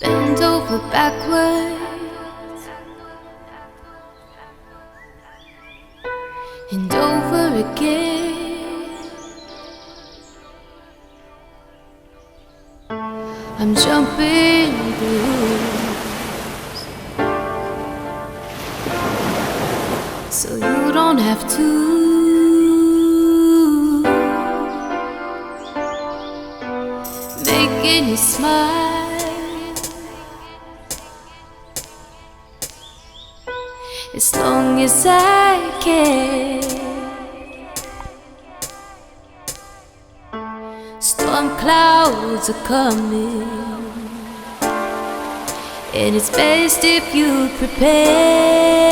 bend over backwards and over again. I'm jumping the rules so you don't have to. Making you smile as long as I can. Storm clouds are coming, and it's best if you prepare.